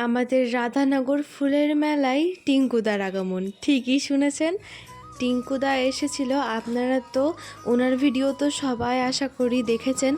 আমাদের রাধানগর ফুলের মেলায় টিঙ্কুদার আগমন। ঠিকই শুনেছেন, টিঙ্কুদা এসেছিল। আপনারা তো ওনার ভিডিও তো সবাই আশা করি দেখেছেন।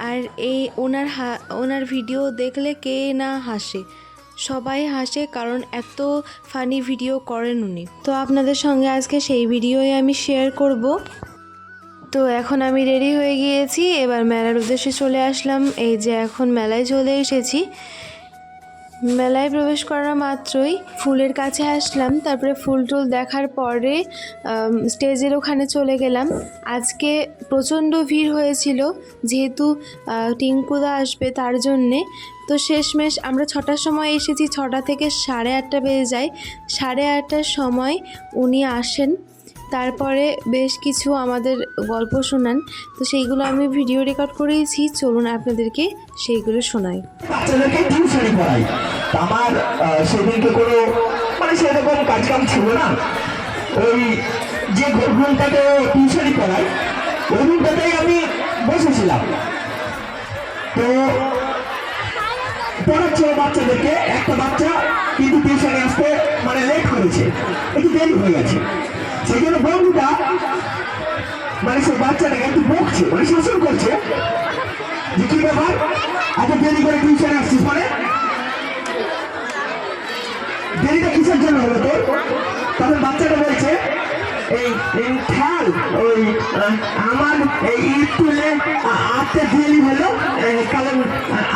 আর এই ওনার ভিডিও দেখলে কে না হাসে, সবাই হাসে, কারণ এত ফানি ভিডিও করেন উনি। তো আপনাদের সঙ্গে আজকে সেই ভিডিওই আমি শেয়ার করব। তো এখন আমি রেডি হয়ে গিয়েছি, এবার মেলার উদ্দেশ্যে চলে আসলাম। এই যে এখন মেলায় চলে এসেছি। মেলায় প্রবেশ করা মাত্রই ফুলের কাছে আসলাম, তারপরে ফুল টুল দেখার পরে স্টেজের ওখানে চলে গেলাম। আজকে প্রচণ্ড ভিড় হয়েছিল, যেহেতু টিঙ্কুদা আসবে তার জন্যে। তো শেষমেশ আমরা 6টার সময় এসেছি, 6টা থেকে 8:30 বেজে যায়। 8:30টার সময় উনি আসেন, তারপরে বেশ কিছু আমাদের গল্প শোনান। তো সেইগুলো আমি ভিডিও রেকর্ড করেছি, চলুন আপনাদেরকে সেইগুলো শোনাই। বাচ্চাদেরকে টিউশনি পড়াই। আমার সেদিনকে কোনো সেরকম কাজকাম ছিল না। ওই যে রুমটাতে টিউশনি পড়াই, ওই রুমটাতেই আমি বসেছিলাম। তো পড়াচ্ছিল বাচ্চাদেরকে। একটা বাচ্চা কিন্তু টিউশনে আসতে লেট করেছে, একটু দেরি হয়ে গেছে। সেই জন্য বন্ধুটা সেই বাচ্চাটাকে একটু বকছে, শাসন করছে যে কি ব্যাপার, এত দেরি করে টিউশনে আসছিস, দেরিটা কিসের জন্য হলো তোর? তখন বাচ্চাটা বলছে এই খেয়াল ওই আমার এই ঈদ তুলে আসতে দেরি হলো, কারণ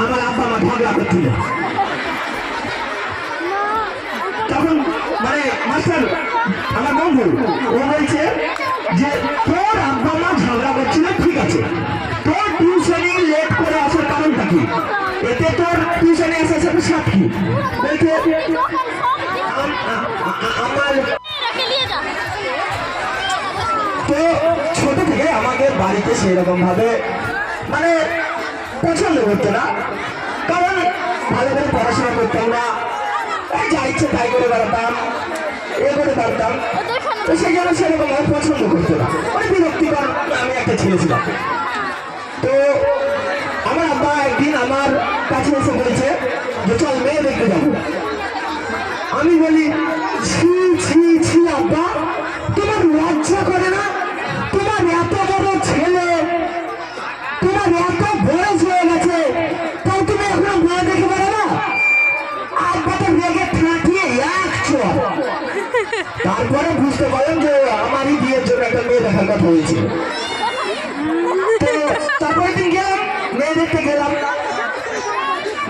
আমার আব্বা আমার ঝগড়া করছিল। তখন মাস্টার আমার বন্ধু ও বলছে যে তোর আব্বা মা ঝগড়া করছিল, ঠিক আছে, তোর টিউশনে লেট করে আসার কারণটা কি? এতে তোর টিউশনে আসার সাথে সাক্ষী বলছে আমার। তো ছোট থেকে আমাদের বাড়িতে সেরকম ভাবে পছন্দ করতো না, কারণ ভালো করে পড়াশোনা করতাম না, যা ইচ্ছে তাই করে বেড়াতাম, করে পারতাম। তো সেই জন্য সেরকম ভাবে পছন্দ করতো না, বিরক্তিকর আমি একটা ছেলে ছিলাম। তো আমার আব্বা একদিন আমার কাছে এসে বলেছে যে চল মেয়ে দেখতে যাবো। আমি বলি ছি ছি ছি আব্বা, তোমার লজ্জা করে না? তোমার এত বড় ছেলে, তোমার এত বয়স হয়ে গেছে, তাও তুমি এখনো মেয়ে দেখে পারো না? আব্বা তো রেগে ঠাঁটিয়ে এক চল। তারপরে বুঝতে পারেন যে আমারই বিয়ের জন্য একটা মেয়ে দেখার কথা হয়েছিল। তারপরে দিন গেলাম, মেয়ে দেখতে গেলাম।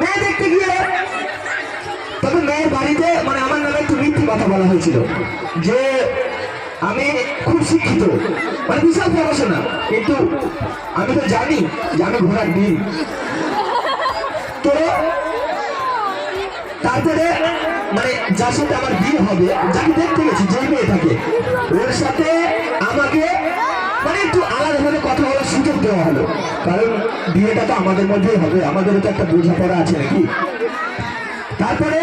মেয়ে দেখতে গিয়ে তবে মেয়ের বাড়িতে আমার নামে একটু মিথ্যে কথা বলা হয়েছিল যে আমি খুব শিক্ষিত, বিশাল পড়াশোনা, কিন্তু আমি তো জানি যে আমি ঘোড়ার ডিম। তো তারপরে যার সাথে আমার বিয়ে হবে, যাকে দেখতে গেছি, যে মেয়েটাকে, ওর সাথে আমাকে একটু আলাদাভাবে কথা বলার সুযোগ দেওয়া হলো, কারণ বিয়েটা তো আমাদের মধ্যেই হবে, আমাদেরও তো একটা বোঝাপড়া আছে নাকি। তারপরে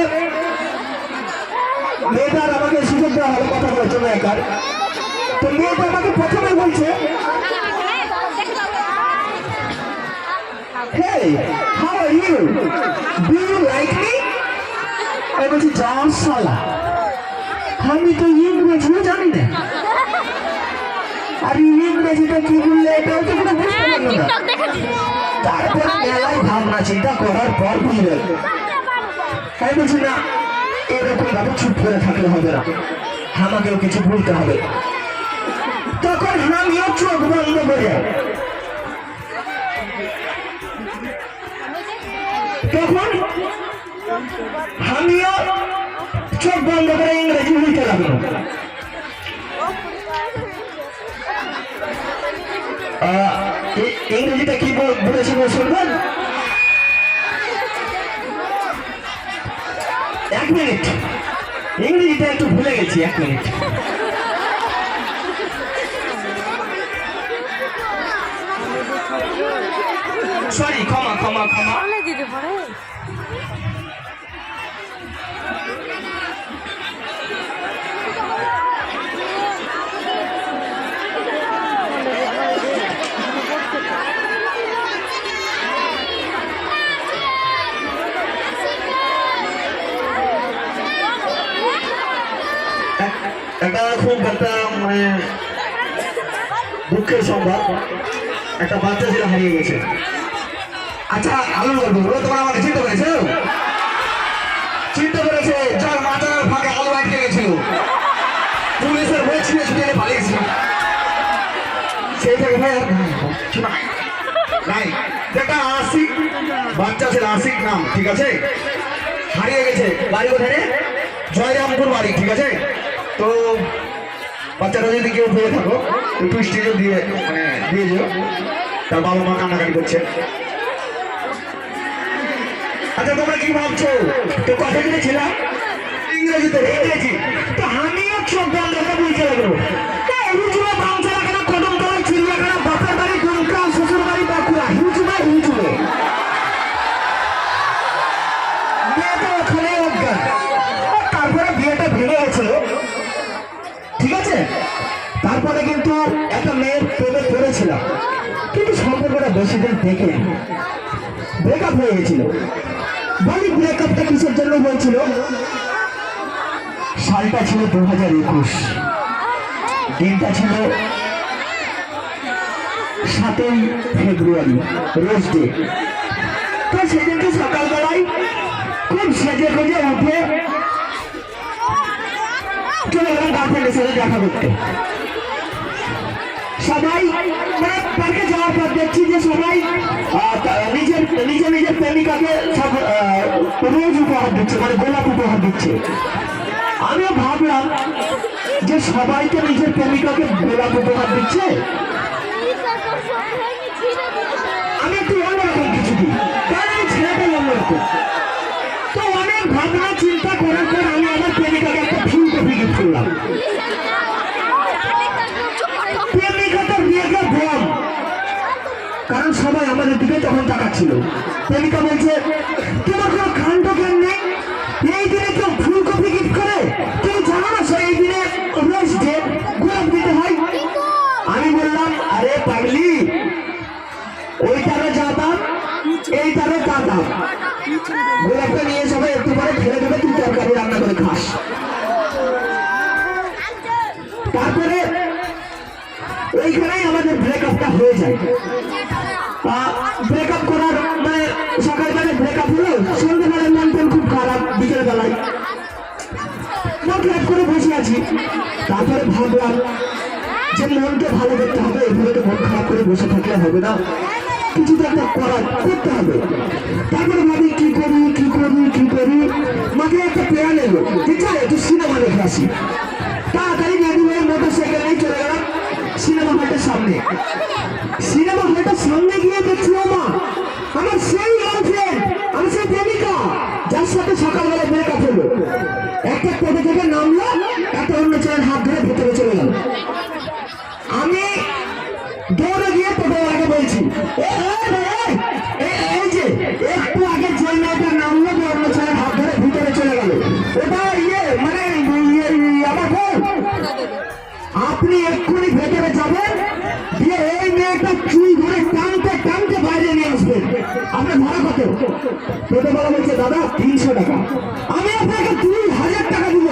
মেয়েটার আমাকে সুযোগ দেওয়া হলো কথা বলার জন্য একার। তো মেয়েটা আমাকে প্রথমে বলছে, hey, how are you? Do you like me? আমি বলছি যা শালা, আমি তো ইংরেজিও জানি না, আর ইংরেজিটা কি বললে এটাও তো কোনো বুঝতে পারলো না। তারপর মেলায় ভাবনা চিন্তা করার পর বুঝলে আমি বলছি না, এরকম ভাবে চুপ করে থাকলে হবে না, আমাকেও কিছু বলতে হবে। তখন আমিও চোখ বন্ধ করে ইংরেজি বলতে লাগলো। ইংরেজিটা কি বলেছিল শুনবেন? 1 মিনিট, ইংরেজিটা একটু ভুলে গেছি, 1 মিনিট। সরি, ক্ষমা ক্ষমা ক্ষমা। একটা খুব একটা মানে দুঃখের সংবাদ, একটা বাচ্চা ছেলে হারিয়ে গেছে। আচ্ছা আলোর গল্প বলো, তোমরা আমাকে চিন্তা করেছো? চিন্তা করেছে যার মাথার ফাঁকে আলো আটকে গেছিল, পুলিশের বই ছিঁড়ে ছুটিয়ে পালিয়েছিল, সেই থেকে নাই যেটা আশিক বাচ্চা ছিল, আশিক নাম, ঠিক আছে, হারিয়ে গেছে। বাড়ি কোথায়? জয়রামপুর বাড়ি, ঠিক আছে। তো বাচ্চাটা যদি কেউ পেয়ে থাকো একটু স্টেজে দিয়ে মানে দিয়ে যেও, তার বাবা মা কান্নাকাটি করছে। আচ্ছা তোমরা কি ভাবছো তো কথা বলেছিলাম ইংরেজিতে, ইংরেজি তো আমিও চোখ বন্ধ করে বুঝতে লাগলো। হিউজুবে বাংলা কেন, কদম তলায় চিড়িয়াখানা, বাপের বাড়ি গুনকা, শ্বশুর বাড়ি বাঁকুড়া, হিউজুবে হিউজুবে মেয়েটা ওখানে অজ্ঞান। তারপরে বিয়েটা ভেঙে গেছিল, ঠিক আছে। তারপরে কিন্তু একটা মেয়ের প্রেমে পড়েছিলাম, কিন্তু সম্পর্কটা বেশি দিন থেকে ব্রেকআপ হয়ে গেছিল। বলি ব্রেকআপটা কিসের জন্য হয়েছিল? সালটা ছিল 2021, দিনটা ছিল 7ই ফেব্রুয়ারি, রোজ ডে। তো সেদিনকে সকালবেলায় খুব সেজে গুজে উঠে চলে গেলাম গার্লফ্রেন্ডের সাথে দেখা করতে। সবাই মানে পার্কে যাওয়ার পর দেখছি যে সবাই নিজের নিজের নিজের প্রেমিকাকে সব রোজ উপহার দিচ্ছে, মানে গোলাপ উপহার দিচ্ছে। আমিও ভাবলাম যে সবাইকে নিজের প্রেমিকাকে গোলাপ উপহার দিচ্ছে, আমি একটু অন্যরকম কিছু দিই, কারণ আমি ছেলেটাই অন্যরকম। তো অনেক ভাবনা চিন্তা করার পর আমি আমার প্রেমিকাকে একটা ফুলকপি গিফট করলাম। প্রেমিকাটা বিয়েটা বল, কারণ সবাই আমাদের দিকে তখন তাকাচ্ছিল। প্রেমিকা বলছে তোমার কোনো কাণ্ড জ্ঞান নেই, এই দিনে কেউ ফুলকপি গিফট করে? তুমি জানো না সেই দিনে রোজ ডে, গোলাপ দিতে হয়? আমি বললাম আরে পাগলি, ওইটারও যা দাম এইটারও তা দাম, গোলাপটা নিয়ে সবাই একটু পরে ফেলে দেবে, তুই তরকারি রান্না করে খাস। তারপরে ওইখানেই আমাদের ব্রেকআপটা হয়ে যায়। ব্রেকআপ করার মানে সকালবেলায় ব্রেকআপ হলো, সন্ধ্যেবেলায় মন টন খুব খারাপ, বিকেল বেলায় মন খারাপ করে বসে আছি। তারপরে ভাবলাম যে মনকে ভালো করতে হবে, এভাবে তো মন খারাপ করে বসে থাকলে হবে না, কিছু তো একটা করতে হবে। তারপরে ভাবি কি করি কি করি কি করি, মাকে একটা প্লেয়ার এলো যে চাই একটু সিনেমা দেখে আসি। তাড়াতাড়ি রেডি হয়ে মোটর সাইকেল নিয়ে চলে গেলাম সিনেমা হলটার সামনে। সিনেমা হলটার সামনে গিয়ে দেখছি মা আমার সেই গার্লফ্রেন্ড, আমার সেই প্রেমিকা যার সাথে সকালবেলা ব্রেকআপ হলো, একটা টোটো থেকে নামলো, একটা অন্য ছেলের হাত ধরে ভেতরে চলে গেল। আমি দৌড়ে গিয়ে টোটোওয়ালাকে বলছি এই যে একটু আগে যে মেয়েটার নামলো, অন্য ছেলের হাত ধরে ভিতরে চলে গেল, ওটা মানে আমার বউ। আপনি এক্ষুনি ভেতরে যাবেন, দিয়ে এই মেয়েটা চুল ধরে টানতে টানতে বাইরে নিয়ে আসবেন। আপনার ভাড়া কত? টোটোওয়ালা বলছে দাদা 300 টাকা। আমি আপনাকে 2000 টাকা দিব,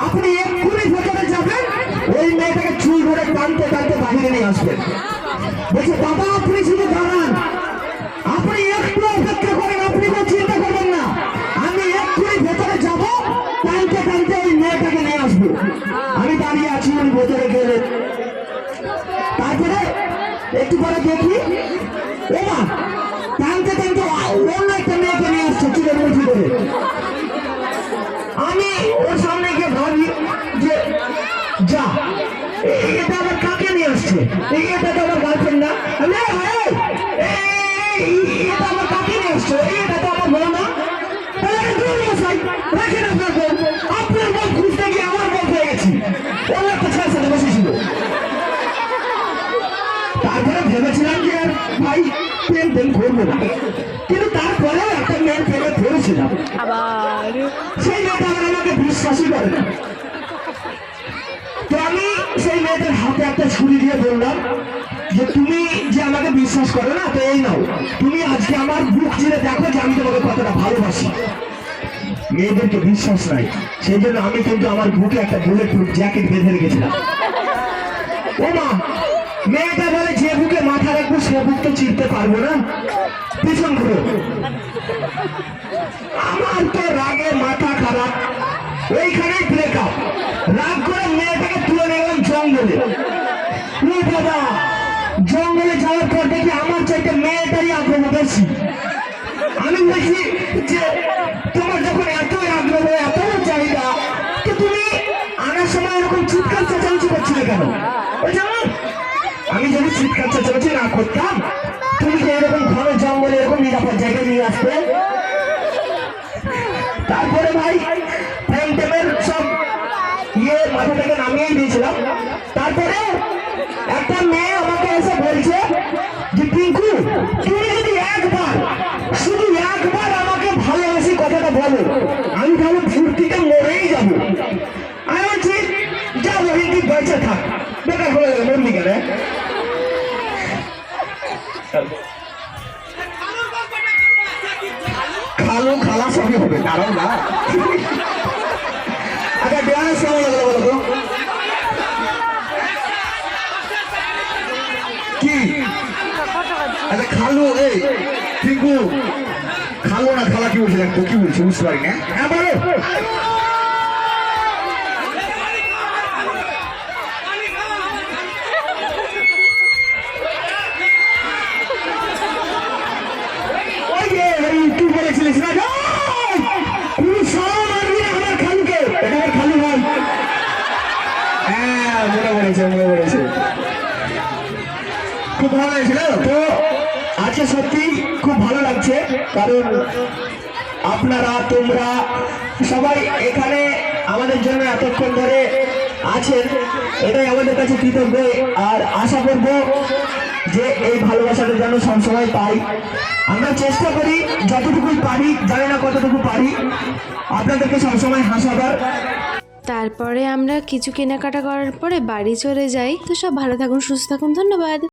আপনি এক্ষুনি ভেতরে যাবেন, ওই মেয়েটাকে চুল ধরে টানতে টানতে বাইরে নিয়ে আসবেন। বলছে দাদা আপনি শুধু দাঁড়ান, আপনি একটু অপেক্ষা করেন, আপনি কোনো চিন্তা করবেন না, আমি এক্ষুনি ভেতরে যাব, টানতে টানতে ওই মেয়েটাকে নিয়ে আসবো। আমি দাঁড়িয়ে আছি, উনি ভেতরে গেলেন। তারপরে একটু পরে দেখি ওমা টানতে টানতে অন্য একটা মেয়েকে নিয়ে আসছে চুলের মুঠি করে। আমি ওর সামনে গিয়ে ভাবি যে যা, এটা আবার কাকে নিয়ে আসছে, এটা তো আমার গার্লফ্রেন্ড না, এটা আমার কাকে নিয়ে আসছে, এটা তো আমার বউ না। রাখেন আপনার বউ, আপনার বউ খুঁজতে গিয়ে আমার বউ হয়ে গেছি, অন্য একটা ছেলের সাথে বসেছিল। তারপরে ভেবেছিলাম যে ভাই প্রেম প্রেম করবো না, কিন্তু তারপরেও একটা মেয়ের প্রেমে পড়েছিলাম, সেই মেয়েটা আবার আমাকে বিশ্বাসই করে না। তো আমি সেই মেয়েদের হাতে একটা ছুরি দিয়ে বললাম যে তুমি যে আমাকে বিশ্বাস করো না, তো এই নাও, তুমি আজকে আমার বুক চিরে দেখো যে আমি তোমাকে কতটা ভালোবাসি। মেয়েদেরকে বিশ্বাস নাই, সেই জন্য আমি কিন্তু আমার বুকে একটা বুলেট প্রুফ জ্যাকেট বেঁধে রেখেছিলাম। ও মা, মেয়েটা বলে যে বুকে মাথা রাখবো সে বুক তো চিনতে পারবো না, পিছন ঘুরো। আমার তো রাগে মাথা খারাপ, ওইখানেই ব্রেকআপ। রাগ করে মেয়েটাকে তুলে নিয়ে গেলাম জঙ্গলে। ও বাবা, জঙ্গলে যাওয়ার পর দেখি আমার চাইতে মেয়েটারই আগ্রহ বেশি। আমি বলছি যে তোমার যখন এতই আগ্রহ, এত চাহিদা, তো তুমি আনার সময় এরকম চিৎকার চেঁচামেচি করছিলে কেন? ওই যেমন আমি যদি চিৎকার চেঁচামেচি না করতাম, তুমি যে এরকম ঘন জঙ্গলে এরকম নিরাপদ জায়গায় নিয়ে আসতে। তারপরে ভাই প্রেম টেমের সব মাথা থেকে নামিয়ে দিয়েছিলাম। তারপরে একটা মেয়ে আমাকে এসে বলছে যে টিঙ্কু, তুমি যদি একবার, শুধু একবার আমাকে ভালোবাসি কথাটা বলো, আমি তাহলে ফুর্তিতে মরেই যাবো। আমি বলছি যা রোহিত তুই বেঁচে থাক, বেকার হয়ে গেল মরলি কেন? খালু খালা সবই হবে, কারণ না। আচ্ছা ড্যান্স কেমন লাগলো বলো তো? কি আচ্ছা খালু, এই টিঙ্কু, খালু না খালা কি বলছে দেখো, কি বলছে বুঝতে পারি না। হ্যাঁ বলো। ওই যে তুই বলেছিলিস না তুমি সব মারবি না আমার খালুকে, এটা আমার খালু হয়। হ্যাঁ মনে পড়েছে, মনে পড়েছে, খুব ভালো হয়েছিল। তো আজকে সত্যি খুব ভালো লাগছে, কারণ আপনারা তোমরা সবাই এখানে আমাদের জন্য এতক্ষণ ধরে আছেন, এটাই আমাদের কাছে কৃতজ্ঞ। আর আশা করব যে এই ভালোবাসাটা যেন সবসময় পাই। আমরা চেষ্টা করি যতটুকু পারি, জানি না কতটুকু পারি, আপনাদেরকে সবসময় হাসাবার। তারপরে আমরা কিছু কেনাকাটা করার পরে বাড়ি চলে যাই। তো সব ভালো থাকুন, সুস্থ থাকুন, ধন্যবাদ।